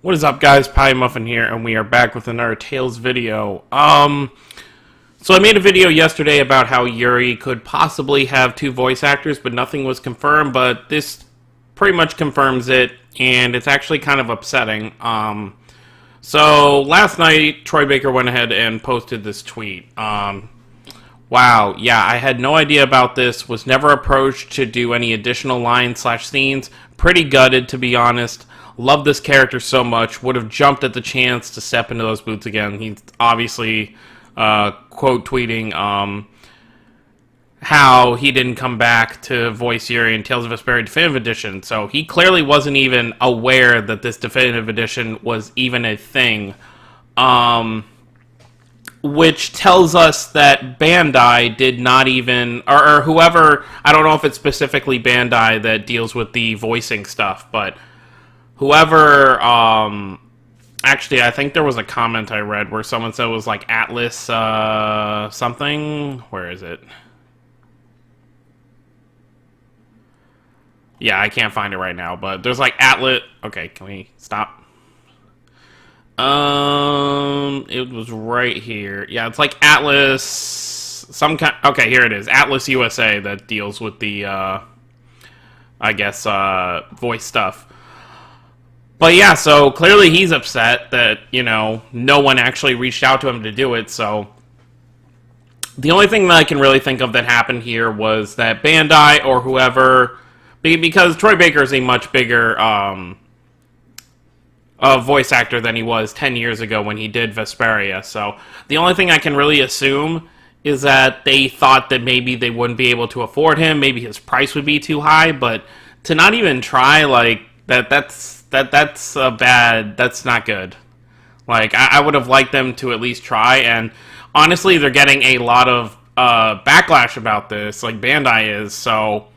What is up, guys? Pie Muffin here, and we are back with another Tales video. So I made a video yesterday about how Yuri could possibly have two voice actors, but nothing was confirmed, but this pretty much confirms it, and it's actually kind of upsetting. So last night, Troy Baker went ahead and posted this tweet. Wow, yeah, I had no idea about this, was never approached to do any additional lines/scenes. Pretty gutted, to be honest. Love this character so much. Would have jumped at the chance to step into those boots again. He's obviously quote tweeting how he didn't come back to voice Yuri in Tales of Vesperia Definitive Edition. So he clearly wasn't even aware that this Definitive Edition was even a thing. Which tells us that Bandai did not even, or whoever, I don't know if it's specifically Bandai that deals with the voicing stuff, but whoever, actually, I think there was a comment I read where someone said it was like Atlas, something. Where is it? Yeah, I can't find it right now, but there's like Atlas. Okay, can we stop? It was right here. Yeah, it's like Atlas, some kind. Okay, here it is. Atlas USA that deals with the, I guess, voice stuff. But yeah, so clearly he's upset that, you know, no one actually reached out to him to do it, so the only thing that I can really think of that happened here was that Bandai or whoever, because Troy Baker is a much bigger voice actor than he was 10 years ago when he did Vesperia, so the only thing I can really assume is that they thought that maybe they wouldn't be able to afford him, maybe his price would be too high, but to not even try, like, that's not good. Like, I would have liked them to at least try, and honestly, they're getting a lot of backlash about this, like Bandai is, so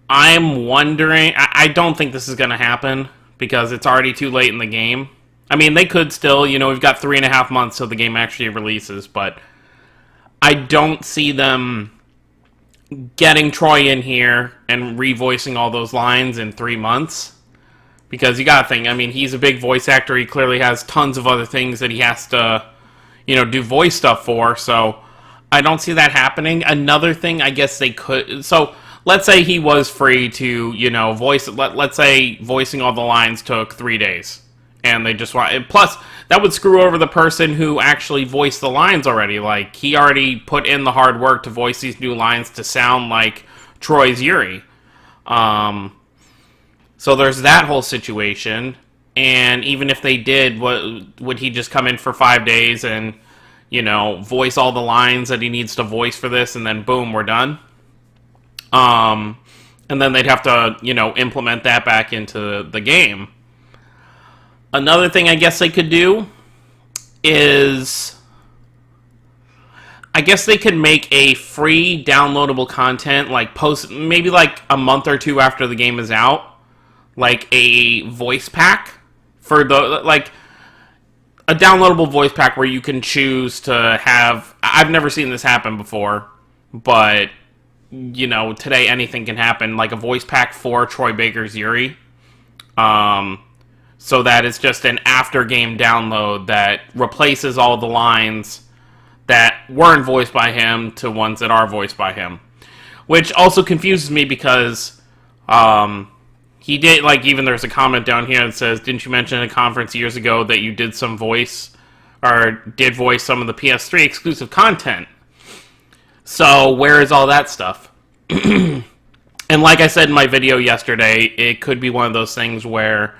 I'm wondering, I don't think this is going to happen, because it's already too late in the game. I mean, they could still, you know, we've got 3.5 months till the game actually releases, but I don't see them getting Troy in here and revoicing all those lines in 3 months. Because you gotta think, I mean, he's a big voice actor, he clearly has tons of other things that he has to, you know, do voice stuff for, so I don't see that happening. Another thing, I guess they could, so let's say he was free to, you know, voice, let's say voicing all the lines took 3 days, and they just want, plus, that would screw over the person who actually voiced the lines already, like, he already put in the hard work to voice these new lines to sound like Troy's Yuri. So there's that whole situation, and even if they did, would he just come in for 5 days and, you know, voice all the lines that he needs to voice for this, and then boom, we're done? And then they'd have to, you know, implement that back into the game. Another thing I guess they could do is, I guess they could make a free downloadable content, like maybe like a month or two after the game is out, like a voice pack for the, like a downloadable voice pack where you can choose to have, I've never seen this happen before, but you know, today anything can happen, like a voice pack for Troy Baker's Yuri, so that it's just an after game download that replaces all the lines that weren't voiced by him to ones that are voiced by him, which also confuses me because he did, like, even there's a comment down here that says, didn't you mention at a conference years ago that you did some voice, or did voice some of the PS3 exclusive content? So, where is all that stuff? And like I said in my video yesterday, it could be one of those things where,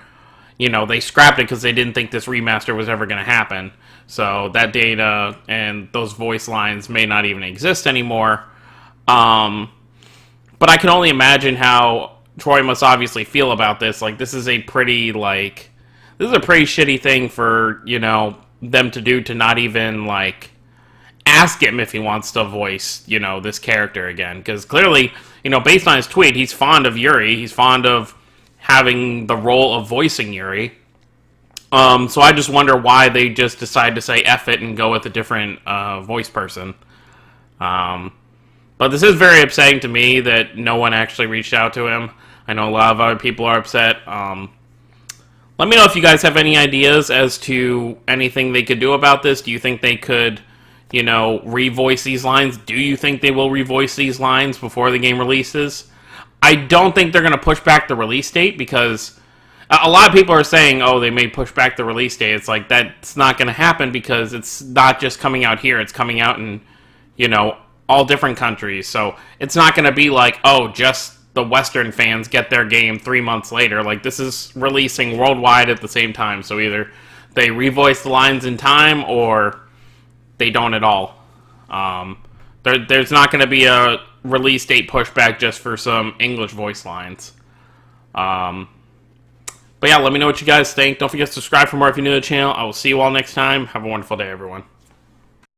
you know, they scrapped it because they didn't think this remaster was ever going to happen. So, that data and those voice lines may not even exist anymore. But I can only imagine how Troy must obviously feel about this. Like, this is a pretty, like, this is a pretty shitty thing for, you know, them to do, to not even, like, ask him if he wants to voice, you know, this character again. Because clearly, you know, based on his tweet, he's fond of Yuri. He's fond of having the role of voicing Yuri. So I just wonder why they just decide to say F it and go with a different voice person. But this is very upsetting to me that no one actually reached out to him. I know a lot of other people are upset. Let me know if you guys have any ideas as to anything they could do about this. Do you think they could, revoice these lines? Do you think they will revoice these lines before the game releases? I don't think they're going to push back the release date, because a lot of people are saying, oh, they may push back the release date. It's like, that's not going to happen, because it's not just coming out here. It's coming out in, all different countries. So it's not going to be like, oh, just the Western fans get their game 3 months later. Like, this is releasing worldwide at the same time. So either they revoice the lines in time, or they don't at all. There's not going to be a release date pushback just for some English voice lines. But yeah, let me know what you guys think. Don't forget to subscribe for more if you're new to the channel. I will see you all next time. Have a wonderful day, everyone.